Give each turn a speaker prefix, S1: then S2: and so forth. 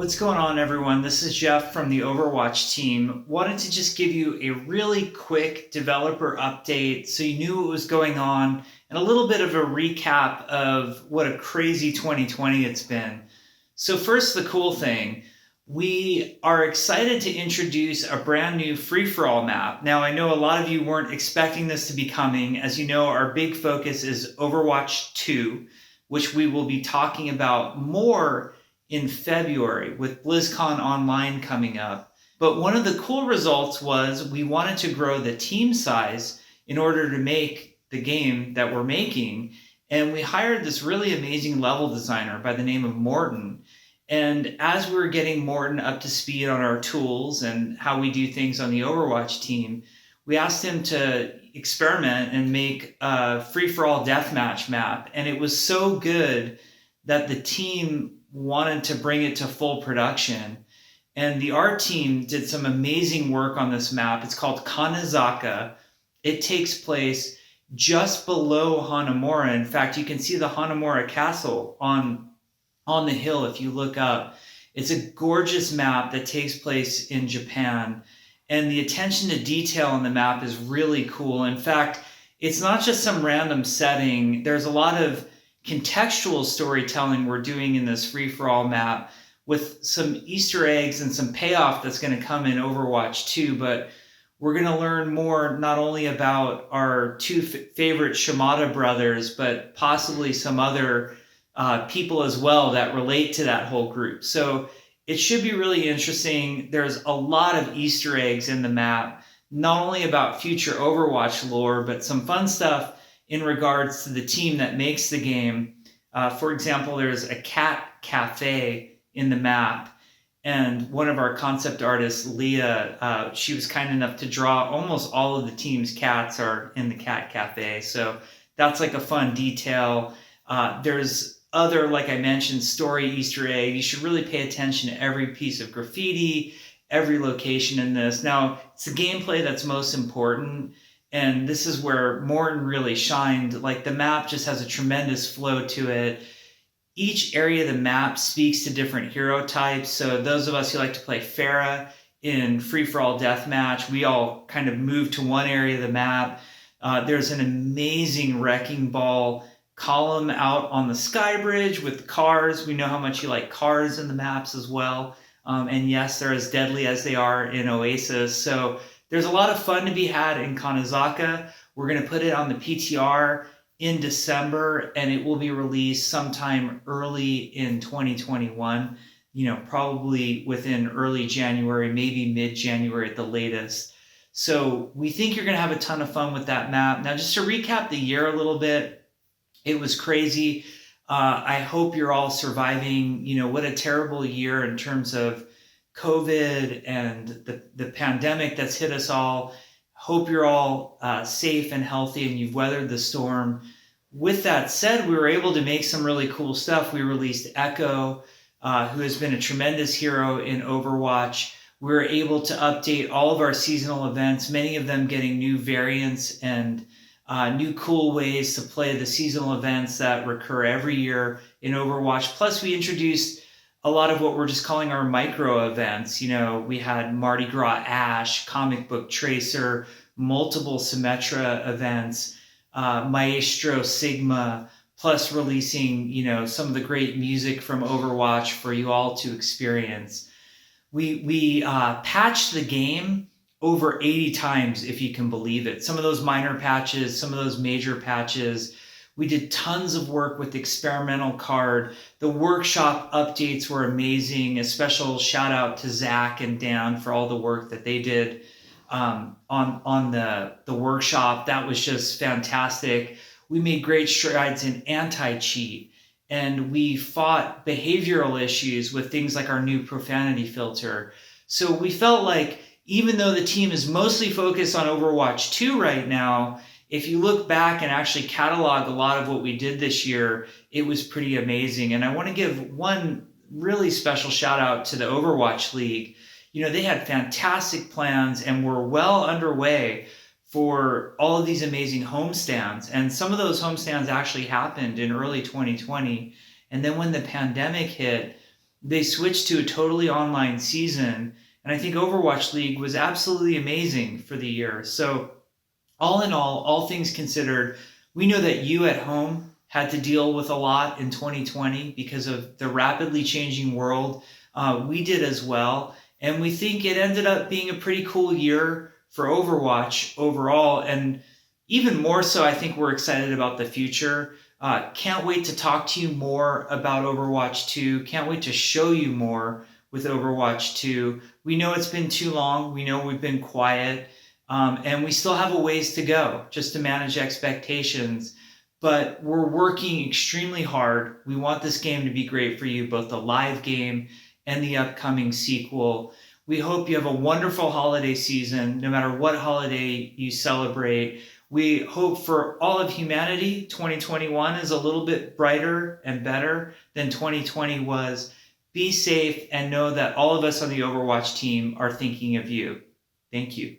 S1: What's going on, everyone? This is Jeff from the Overwatch team. Wanted to just give you a really quick developer update so you knew what was going on and a little bit of a recap of what a crazy 2020 it's been. So first, the cool thing. We are excited to introduce a brand new free-for-all map. Now, I know a lot of you weren't expecting this to be coming. As you know, our big focus is Overwatch 2, which we will be talking about more in February with BlizzCon Online coming up. But one of the cool results was we wanted to grow the team size in order to make the game that we're making. And we hired this really amazing level designer by the name of Morton. And as we were getting Morton up to speed on our tools and how we do things on the Overwatch team, we asked him to experiment and make a free-for-all deathmatch map. And it was so good that the team wanted to bring it to full production. And the art team did some amazing work on this map. It's called Kanizaaka. It takes place just below Hanamura. In fact, you can see the Hanamura Castle on the hill if you look up. It's a gorgeous map that takes place in Japan. And the attention to detail on the map is really cool. In fact, it's not just some random setting. There's a lot of contextual storytelling we're doing in this free-for-all map with some Easter eggs and some payoff that's going to come in Overwatch 2. But we're going to learn more not only about our two favorite Shimada brothers, but possibly some other people as well that relate to that whole group. So it should be really interesting. There's a lot of Easter eggs in the map, not only about future Overwatch lore, but some fun stuff in regards to the team that makes the game. For example, there's a cat cafe in the map, and one of our concept artists, Leah, she was kind enough to draw almost all of the team's cats are in the cat cafe. So that's like a fun detail. There's other, like I mentioned, story Easter egg. You should really pay attention to every piece of graffiti, every location in this. Now, it's the gameplay that's most important. And this is where Morton really shined. Like, the map just has a tremendous flow to it. Each area of the map speaks to different hero types. So those of us who like to play Pharah in free-for-all deathmatch, we all kind of move to one area of the map. There's an amazing wrecking ball column out on the sky bridge with cars. We know how much you like cars in the maps as well. And yes, they're as deadly as they are in Oasis. So there's a lot of fun to be had in Kanizaaka. We're going to put it on the PTR in December, and it will be released sometime early in 2021, probably within early January, maybe mid-January at the latest. So we think you're going to have a ton of fun with that map. Now, just to recap the year a little bit, it was crazy. I hope you're all surviving. What a terrible year in terms of COVID and the pandemic that's hit us all. Hope you're all safe and healthy and you've weathered the storm. With that said, we were able to make some really cool stuff. We released Echo, who has been a tremendous hero in Overwatch. We were able to update all of our seasonal events, many of them getting new variants and new cool ways to play the seasonal events that recur every year in Overwatch. Plus, we introduced a lot of what we're just calling our micro events. We had Mardi Gras Ash, Comic Book Tracer, multiple Symmetra events, Maestro Sigma, plus releasing, some of the great music from Overwatch for you all to experience. We patched the game over 80 times, if you can believe it. Some of those minor patches, some of those major patches. We did tons of work with the experimental card. The workshop updates were amazing. A special shout out to Zach and Dan for all the work that they did on the workshop. That was just fantastic. We made great strides in anti-cheat, and we fought behavioral issues with things like our new profanity filter. So we felt like even though the team is mostly focused on Overwatch 2 right now, if you look back and actually catalog a lot of what we did this year, it was pretty amazing. And I want to give one really special shout out to the Overwatch League. They had fantastic plans and were well underway for all of these amazing homestands. And some of those homestands actually happened in early 2020. And then when the pandemic hit, they switched to a totally online season. And I think Overwatch League was absolutely amazing for the year. So all in all things considered, we know that you at home had to deal with a lot in 2020 because of the rapidly changing world. We did as well. And we think it ended up being a pretty cool year for Overwatch overall. And even more so, I think we're excited about the future. Can't wait to talk to you more about Overwatch 2. Can't wait to show you more with Overwatch 2. We know it's been too long. We know we've been quiet. And we still have a ways to go just to manage expectations. But we're working extremely hard. We want this game to be great for you, both the live game and the upcoming sequel. We hope you have a wonderful holiday season, no matter what holiday you celebrate. We hope for all of humanity, 2021 is a little bit brighter and better than 2020 was. Be safe and know that all of us on the Overwatch team are thinking of you. Thank you.